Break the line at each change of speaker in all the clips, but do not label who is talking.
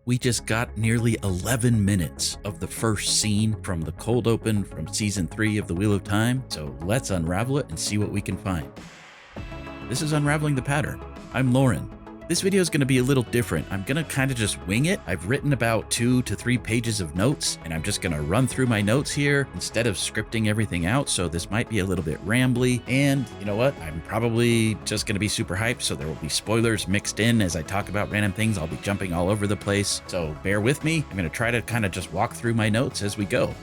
We just got nearly 11 minutes of the first scene from the cold open from season 3 of The Wheel of Time, so let's unravel it and see what we can find. This is Unraveling the Pattern. I'm Lauren. This video is going to be a little different. I'm going to kind of just wing it. I've written about 2 to 3 pages of notes, and I'm just going to run through my notes here instead of scripting everything out, so this might be a little bit rambly. And you know what? I'm probably just going to be super hyped, so there will be spoilers mixed in as I talk about random things. I'll be jumping all over the place, so bear with me. I'm going to try to kind of just walk through my notes as we go.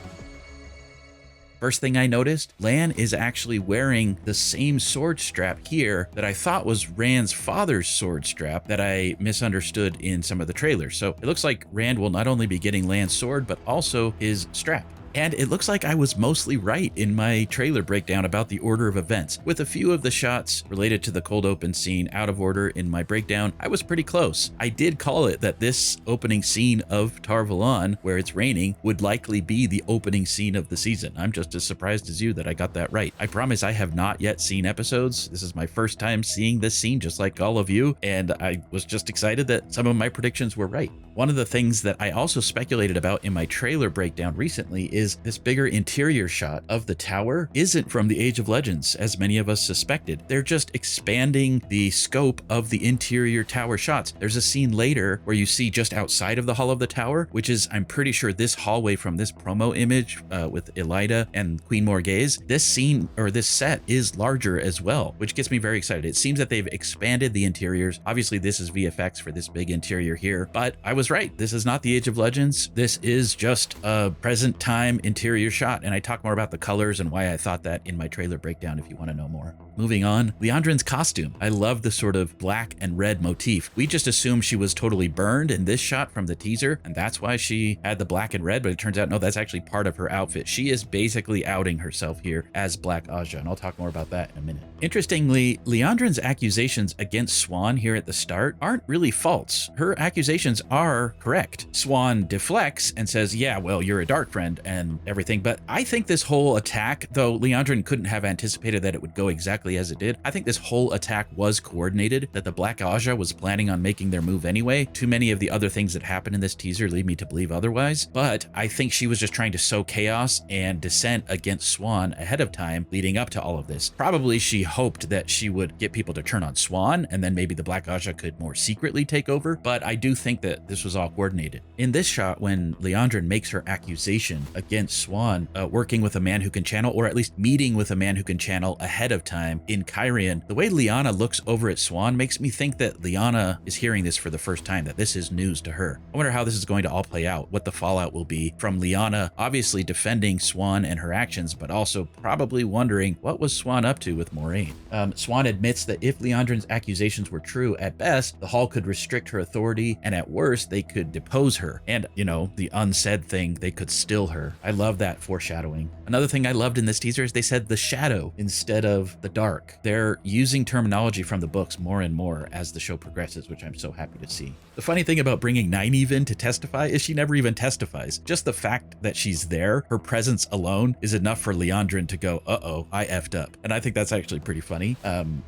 First thing I noticed, Lan is actually wearing the same sword strap here that I thought was Rand's father's sword strap that I misunderstood in some of the trailers. So it looks like Rand will not only be getting Lan's sword, but also his strap. And it looks like I was mostly right in my trailer breakdown about the order of events. With a few of the shots related to the cold open scene out of order in my breakdown, I was pretty close. I did call it that this opening scene of Tar Valon, where it's raining, would likely be the opening scene of the season. I'm just as surprised as you that I got that right. I promise I have not yet seen episodes. This is my first time seeing this scene, just like all of you, and I was just excited that some of my predictions were right. One of the things that I also speculated about in my trailer breakdown recently is this bigger interior shot of the tower isn't from the Age of Legends, as many of us suspected. They're just expanding the scope of the interior tower shots. There's a scene later where you see just outside of the hall of the tower, which is, I'm pretty sure, this hallway from this promo image with Elida and Queen Morghese. This scene, or this set, is larger as well, which gets me very excited. It seems that they've expanded the interiors. Obviously, this is VFX for this big interior here, but I was right. This is not the Age of Legends. This is just a present time interior shot, and I talk more about the colors and why I thought that in my trailer breakdown if you want to know more. Moving on, Liandrin's costume. I love the sort of black and red motif. We just assumed she was totally burned in this shot from the teaser, and that's why she had the black and red, but it turns out, no, that's actually part of her outfit. She is basically outing herself here as Black Ajah, and I'll talk more about that in a minute. Interestingly, Liandrin's accusations against Siuan here at the start aren't really false. Her accusations are correct. Siuan deflects and says, yeah, well, you're a dark friend and everything, but I think this whole attack, though Liandrin couldn't have anticipated that it would go exactly as it did, I think this whole attack was coordinated, that the Black Ajah was planning on making their move anyway. Too many of the other things that happen in this teaser lead me to believe otherwise, but I think she was just trying to sow chaos and dissent against Siuan ahead of time leading up to all of this. Probably she hoped that she would get people to turn on Siuan, and then maybe the Black Ajah could more secretly take over, but I do think that this was all coordinated. In this shot, when Liandrin makes her accusation against Siuan, working with a man who can channel, or at least meeting with a man who can channel ahead of time in Cairhien, the way Lyanna looks over at Siuan makes me think that Lyanna is hearing this for the first time, that this is news to her. I wonder how this is going to all play out, what the fallout will be from Lyanna obviously defending Siuan and her actions, but also probably wondering what was Siuan up to with Moraine. Siuan admits that if Liandrin's accusations were true, at best, the Hall could restrict her authority, and at worst, they could depose her. And, you know, the unsaid thing, they could still her. I love that foreshadowing. Another thing I loved in this teaser is they said the shadow instead of the dark. They're using terminology from the books more and more as the show progresses, which I'm so happy to see. The funny thing about bringing Nynaeve in to testify is she never even testifies. Just the fact that she's there, her presence alone, is enough for Liandrin to go, uh-oh, I effed up. And I think that's actually pretty funny.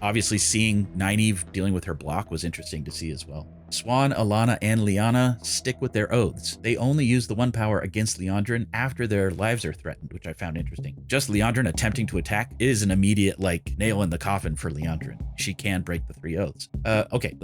Obviously seeing Nynaeve dealing with her block was interesting to see as well. Siuan, Alanna, and Lyanna stick with their oaths. They only use the one power against Liandrin after their lives are threatened, which I found interesting. Just Liandrin attempting to attack is an immediate, nail in the coffin for Liandrin. She can break the 3 oaths. Okay,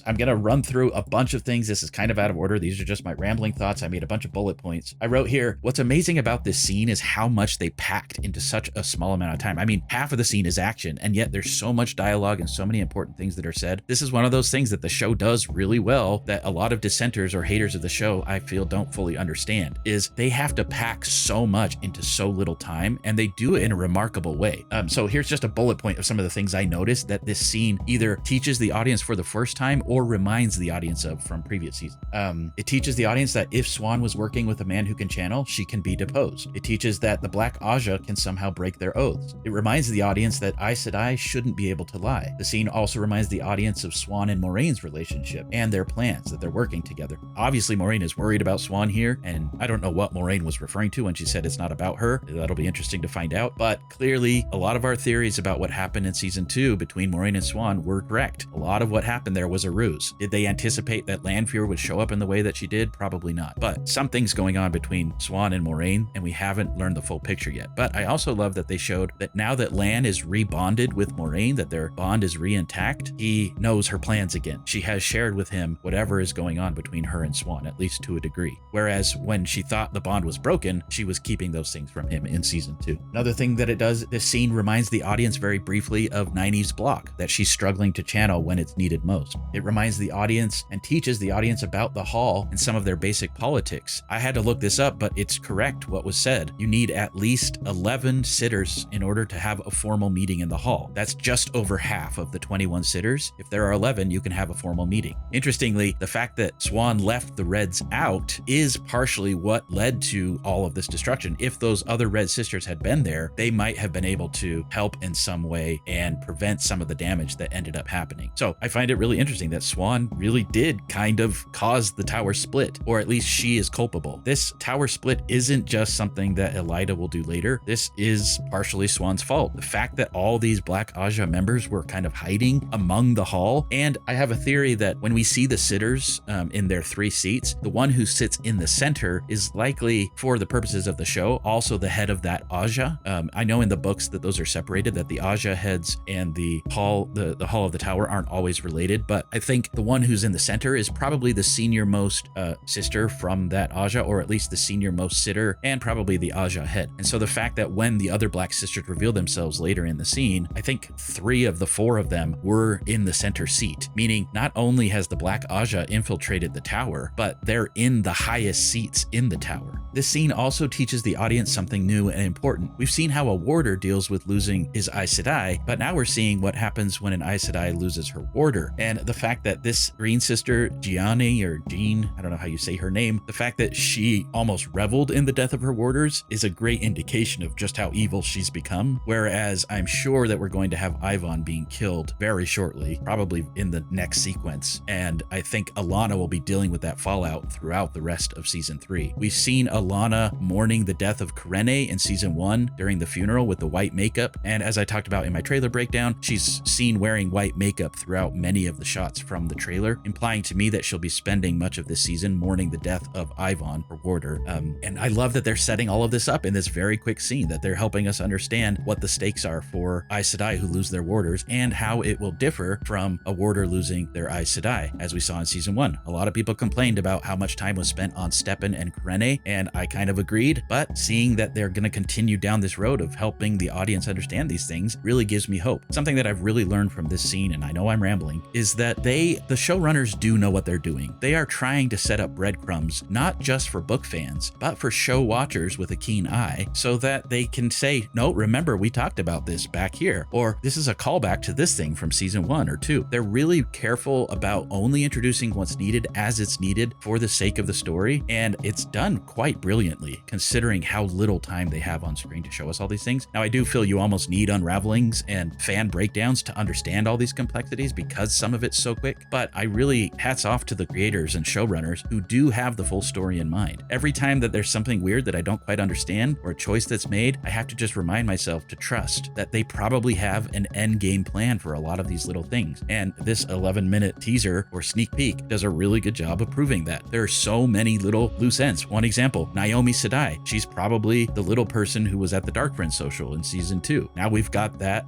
I'm gonna run through a bunch of things. This is kind of out of order. These are just my rambling thoughts. I made a bunch of bullet points. I wrote here, what's amazing about this scene is how much they packed into such a small amount of time. I mean, half of the scene is action, and yet there's so much dialogue and so many important things that are said. This is one of those things that the show does really well that a lot of dissenters or haters of the show, I feel, don't fully understand, is they have to pack so much into so little time, and they do it in a remarkable way. So here's just a bullet point of some of the things I noticed that this scene either teaches the audience for the first time or reminds the audience of from previous seasons. It teaches the audience that if Siuan was working with a man who can channel, she can be deposed. It teaches that the Black Ajah can somehow break their oaths. It reminds the audience that Aes Sedai shouldn't be able to lie. The scene also reminds the audience of Siuan and Moraine's relationship, and and their plans, that they're working together. Obviously, Moraine is worried about Siuan here, and I don't know what Moraine was referring to when she said it's not about her. That'll be interesting to find out, but clearly a lot of our theories about what happened in season 2 between Moraine and Siuan were correct. A lot of what happened there was a ruse. Did they anticipate that Lanfear would show up in the way that she did? Probably not. But something's going on between Siuan and Moraine, and we haven't learned the full picture yet. But I also love that they showed that now that Lan is rebonded with Moraine, that their bond is re-intact, he knows her plans again. She has shared with him whatever is going on between her and Siuan, at least to a degree. Whereas when she thought the bond was broken, she was keeping those things from him in season 2. Another thing that it does, this scene reminds the audience very briefly of Nynaeve's block that she's struggling to channel when it's needed most. It reminds the audience and teaches the audience about the Hall and some of their basic politics. I had to look this up, but it's correct what was said. You need at least 11 sitters in order to have a formal meeting in the Hall. That's just over half of the 21 sitters. If there are 11, you can have a formal meeting. Interestingly, the fact that Siuan left the Reds out is partially what led to all of this destruction. If those other Red sisters had been there, they might have been able to help in some way and prevent some of the damage that ended up happening. So I find it really interesting that Siuan really did kind of cause the tower split, or at least she is culpable. This tower split isn't just something that Elida will do later. This is partially Siuan's fault. The fact that all these Black Ajah members were kind of hiding among the Hall, and I have a theory that when we see the sitters in their 3 seats, the one who sits in the center is likely, for the purposes of the show, also the head of that Ajah. I know in the books that those are separated, that the Ajah heads and the Hall, the Hall of the Tower aren't always related, but I think the one who's in the center is probably the senior most sister from that Ajah, or at least the senior most sitter, and probably the Ajah head. And so the fact that when the other Black sisters reveal themselves later in the scene, I think 3 of the 4 of them were in the center seat, meaning not only has the Black Ajah infiltrated the tower, but they're in the highest seats in the tower. This scene also teaches the audience something new and important. We've seen how a warder deals with losing his Aes Sedai, but now we're seeing what happens when an Aes Sedai loses her warder. And the fact that this green sister, Gianni or Jean, I don't know how you say her name, the fact that she almost reveled in the death of her warders is a great indication of just how evil she's become. Whereas I'm sure that we're going to have Ivan being killed very shortly, probably in the next sequence. And I think Alana will be dealing with that fallout throughout the rest of season 3. We've seen Alana mourning the death of Karene in season 1 during the funeral with the white makeup. And as I talked about in my trailer breakdown, she's seen wearing white makeup throughout many of the shots from the trailer, implying to me that she'll be spending much of this season mourning the death of Ivan, her warder. And I love that they're setting all of this up in this very quick scene, that they're helping us understand what the stakes are for Aes Sedai who lose their warders and how it will differ from a warder losing their Aes Sedai, as we saw in season 1. A lot of people complained about how much time was spent on Stepan and Karene, and I kind of agreed, but seeing that they're going to continue down this road of helping the audience understand these things really gives me hope. Something that I've really learned from this scene, and I know I'm rambling, is that the showrunners do know what they're doing. They are trying to set up breadcrumbs, not just for book fans, but for show watchers with a keen eye, so that they can say, no, remember, we talked about this back here, or this is a callback to this thing from season 1 or 2. They're really careful about only introducing what's needed as it's needed for the sake of the story, and it's done quite brilliantly, considering how little time they have on screen to show us all these things. Now, I do feel you almost need unravelings and fan breakdowns to understand all these complexities because some of it's so quick, but I really hats off to the creators and showrunners who do have the full story in mind. Every time that there's something weird that I don't quite understand or a choice that's made, I have to just remind myself to trust that they probably have an end game plan for a lot of these little things. And this 11-minute teaser or sneak peek does a really good job of proving that. There are so many little loose ends. One example, Naomi Sedai. She's probably the little person who was at the Dark Friends social in season 2. Now we've got that,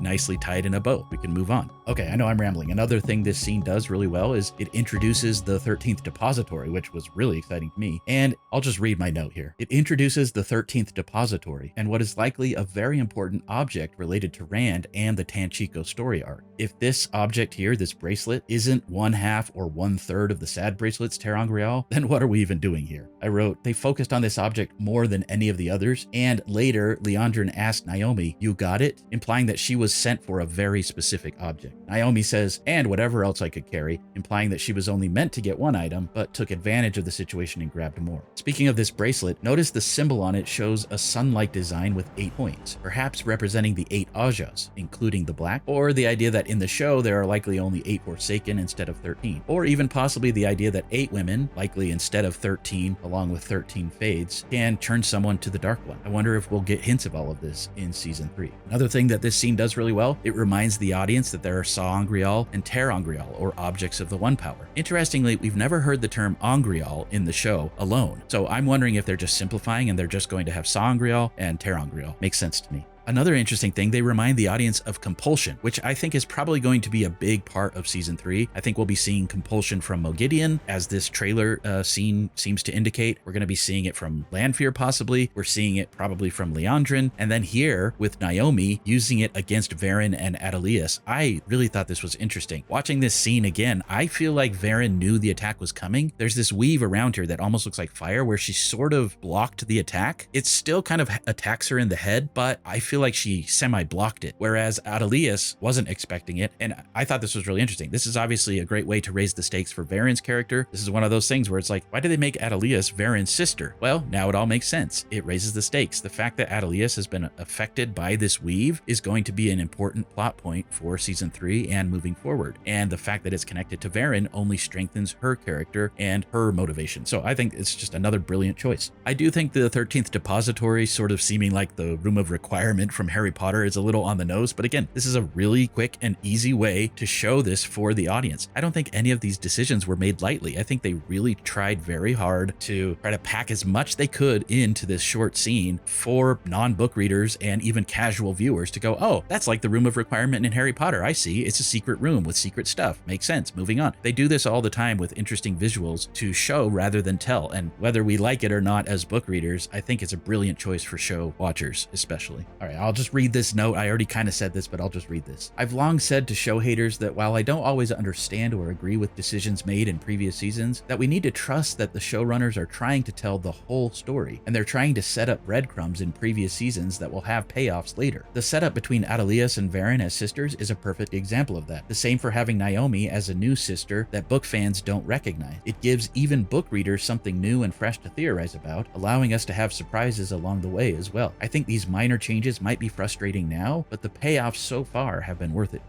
nicely tied in a bow. We can move on. Okay, I know I'm rambling. Another thing this scene does really well is it introduces the 13th Depository, which was really exciting to me. And I'll just read my note here. It introduces the 13th Depository and what is likely a very important object related to Rand and the Tanchico story arc. If this object here, this bracelet, isn't 1/2 or 1/3 of the sad bracelets ter'angreal, then what are we even doing here? I wrote, they focused on this object more than any of the others, and later Liandrin asked Naomi, you got it? Implying that she was sent for a very specific object. Naomi says, and whatever else I could carry, implying that she was only meant to get one item, but took advantage of the situation and grabbed more. Speaking of this bracelet, notice the symbol on it shows a sun-like design with 8 points, perhaps representing the 8 Ajahs, including the Black, or the idea that in the show there are likely only 8 Forsaken instead of 13, or even possibly the idea that 8 women, likely instead of 13, along with 13 fades, can turn someone to the Dark One. I wonder if we'll get hints of all of this in season 3. Another thing that this scene does really well, it reminds the audience that there are Saw-Angreal and Terra-Angreal, or objects of the One Power. Interestingly, we've never heard the term Angreal in the show alone, so I'm wondering if they're just simplifying and they're just going to have Saw-Angreal and Terra-Angreal. Makes sense to me. Another interesting thing, they remind the audience of compulsion, which I think is probably going to be a big part of season 3. I think we'll be seeing compulsion from Mogideon, as this trailer scene seems to indicate. We're going to be seeing it from Lanfear possibly. We're seeing it probably from Liandrin. And then here with Naomi using it against Varen and Adelius. I really thought this was interesting. Watching this scene again, I feel like Varen knew the attack was coming. There's this weave around her that almost looks like fire where she sort of blocked the attack. It still kind of attacks her in the head, but I feel like she semi-blocked it, whereas Adelius wasn't expecting it, and I thought this was really interesting. This is obviously a great way to raise the stakes for Varen's character. This is one of those things where it's like, why did they make Adelius Varen's sister? Well, now it all makes sense. It raises the stakes. The fact that Adelius has been affected by this weave is going to be an important plot point for season 3 and moving forward, and the fact that it's connected to Varen only strengthens her character and her motivation. So I think it's just another brilliant choice. I do think the 13th Depository sort of seeming like the room of requirement from Harry Potter is a little on the nose, but again, this is a really quick and easy way to show this for the audience. I don't think any of these decisions were made lightly. I think they really tried very hard to try to pack as much they could into this short scene for non-book readers and even casual viewers to go, oh, that's like the room of requirement in Harry Potter. I see. It's a secret room with secret stuff. Makes sense. Moving on. They do this all the time with interesting visuals to show rather than tell, and whether we like it or not as book readers, I think it's a brilliant choice for show watchers especially. All right, I'll just read this note. I already kind of said this, but I'll just read this. I've long said to show haters that while I don't always understand or agree with decisions made in previous seasons, that we need to trust that the showrunners are trying to tell the whole story, and they're trying to set up breadcrumbs in previous seasons that will have payoffs later. The setup between Adelius and Varen as sisters is a perfect example of that. The same for having Naomi as a new sister that book fans don't recognize. It gives even book readers something new and fresh to theorize about, allowing us to have surprises along the way as well. I think these minor changes might be frustrating now, but the payoffs so far have been worth it.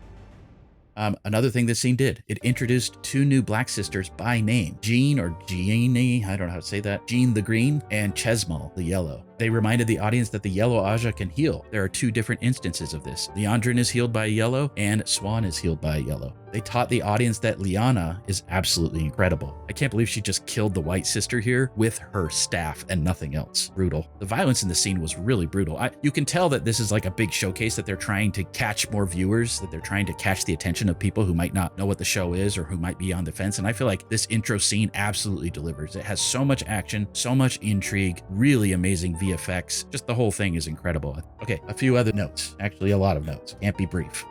Another thing this scene did, it introduced 2 new Black sisters by name, Jean or Jeannie, I don't know how to say that, Jean the Green and Chesmal the Yellow. They reminded the audience that the yellow Ajah can heal. There are 2 different instances of this. Liandrin is healed by a yellow and Siuan is healed by a yellow. They taught the audience that Liana is absolutely incredible. I can't believe she just killed the white sister here with her staff and nothing else. Brutal. The violence in the scene was really brutal. You can tell that this is like a big showcase, that they're trying to catch more viewers, that they're trying to catch the attention of people who might not know what the show is or who might be on the fence. And I feel like this intro scene absolutely delivers. It has so much action, so much intrigue, really amazing VFX. Just the whole thing is incredible. Okay, a few other notes. Actually, a lot of notes. Can't be brief.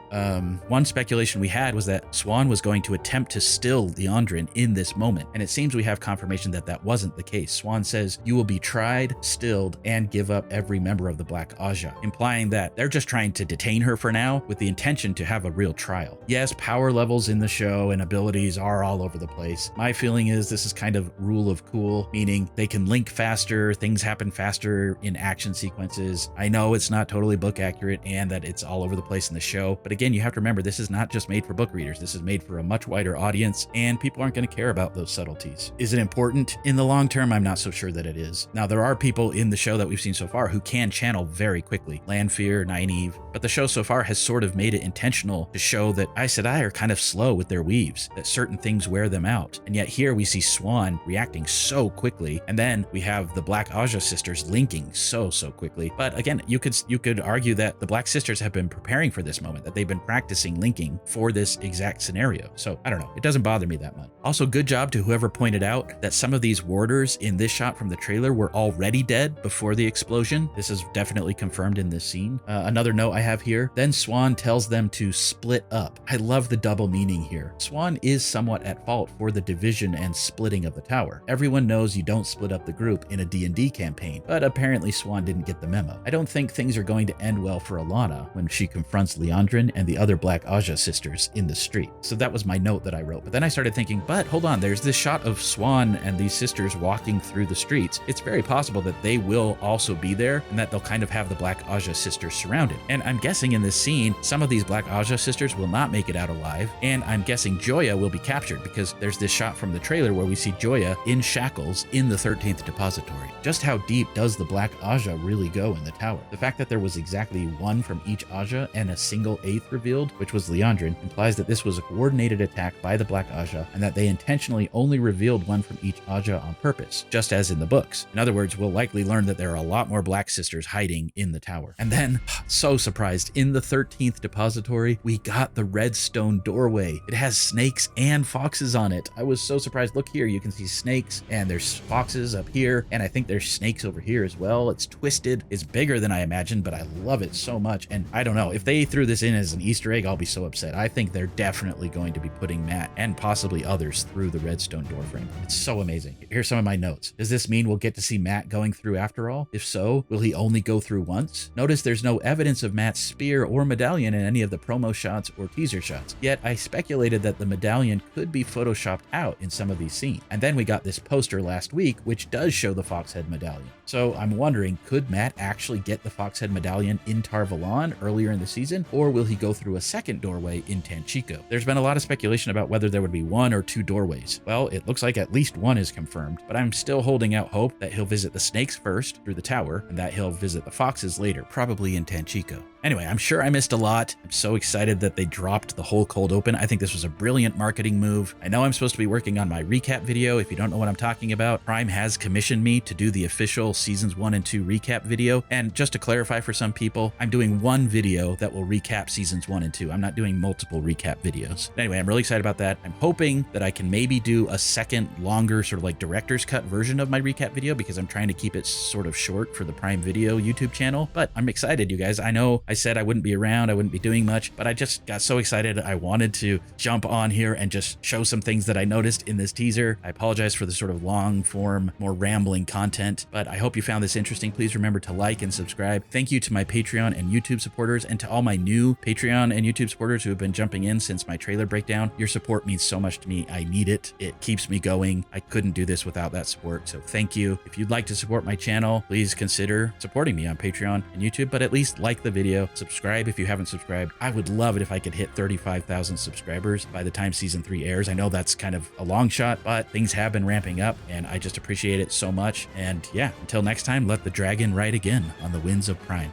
One speculation we had was that Siuan was going to attempt to still Liandrin in this moment, and it seems we have confirmation that that wasn't the case. Siuan says, "You will be tried, stilled, and give up every member of the Black Ajah," implying that they're just trying to detain her for now with the intention to have a real trial. Yes, power levels in the show and abilities are all over the place. My feeling is this is kind of rule of cool, meaning they can link faster, things happen faster in action sequences. I know it's not totally book accurate and that it's all over the place in the show, but again, you have to remember this is not just made for book readers. This is made for a much wider audience, and people aren't going to care about those subtleties. Is it important in the long term? I'm not so sure that it is. Now, there are people in the show that we've seen so far who can channel very quickly. Lanfear, Nynaeve, but the show so far has sort of made it intentional to show that Aes Sedai are kind of slow with their weaves, that certain things wear them out. And yet here we see Siuan reacting so quickly, and then we have the Black Ajah sisters linking so quickly. But again, you could argue that the Black sisters have been preparing for this moment, that they've been practicing linking for this exact scenario. So I don't know, it doesn't bother me that much. Also, good job to whoever pointed out that some of these warders in this shot from the trailer were already dead before the explosion. This is definitely confirmed in this scene. Another note I have here, then Siuan tells them to split up. I love the double meaning here. Siuan is somewhat at fault for the division and splitting of the tower. Everyone knows you don't split up the group in a D&D campaign, but apparently Siuan didn't get the memo. I don't think things are going to end well for Alana when she confronts Liandrin and the other Black Ajah sisters in the street. So that was my note that I wrote. But then I started thinking, but hold on, there's this shot of Siuan and these sisters walking through the streets. It's very possible that they will also be there and that they'll kind of have the Black Ajah sisters surrounded. And I'm guessing in this scene, some of these Black Ajah sisters will not make it out alive. And I'm guessing Joya will be captured because there's this shot from the trailer where we see Joya in shackles in the 13th Depository. Just how deep does the Black Ajah really go in the tower? The fact that there was exactly one from each Ajah and a single 8th revealed, which was Liandrin, implies that this was a coordinated attack by the Black Ajah and that they intentionally only revealed one from each Ajah on purpose, just as in the books. In other words, we'll likely learn that there are a lot more Black sisters hiding in the tower. And then, so surprised, in the 13th Depository, we got the Redstone Doorway. It has snakes and foxes on it. I was so surprised. Look here, you can see snakes and there's foxes up here, and I think there's snakes over here as well. It's twisted. It's bigger than I imagined, but I love it so much. And I don't know, if they threw this in as an Easter egg, I'll be so upset. I think they're definitely going to be putting Matt and possibly others through the Redstone door frame. It's so amazing. Here's some of my notes. Does this mean we'll get to see Matt going through after all? If so, will he only go through once? Notice there's no evidence of Matt's spear or medallion in any of the promo shots or teaser shots. Yet I speculated that the medallion could be photoshopped out in some of these scenes. And then we got this poster last week, which does show the Foxhead medallion. So I'm wondering, could Matt actually get the Foxhead medallion in Tar Valon earlier in the season, or will he go through a second doorway in Tanchico? There's been a lot of speculation about whether there would be 1 or 2 doorways. Well, it looks like at least one is confirmed, but I'm still holding out hope that he'll visit the snakes first through the tower and that he'll visit the foxes later, probably in Tanchico. Anyway, I'm sure I missed a lot. I'm so excited that they dropped the whole cold open. I think this was a brilliant marketing move. I know I'm supposed to be working on my recap video. If you don't know what I'm talking about, Prime has commissioned me to do the official seasons 1 and 2 recap video. And just to clarify for some people, I'm doing one video that will recap seasons 1 and 2. I'm not doing multiple recap videos. But anyway, I'm really excited about that. I'm hoping that I can maybe do a second longer sort of like director's cut version of my recap video because I'm trying to keep it sort of short for the Prime Video YouTube channel. But I'm excited, you guys. I know I said I wouldn't be around, I wouldn't be doing much, but I just got so excited. I wanted to jump on here and just show some things that I noticed in this teaser. I apologize for the sort of long form, more rambling content, but I hope you found this interesting. Please remember to like and subscribe. Thank you to my Patreon and YouTube supporters and to all my new Patreon and YouTube supporters who have been jumping in since my trailer breakdown. Your support means so much to me. I need it. It keeps me going. I couldn't do this without that support, so thank you. If you'd like to support my channel, please consider supporting me on Patreon and YouTube, but at least like the video, subscribe if you haven't subscribed. I would love it if I could hit 35,000 subscribers by the time season 3 airs. I know that's kind of a long shot, but things have been ramping up and I just appreciate it so much. And yeah, until next time, let the dragon ride again on the winds of Prime.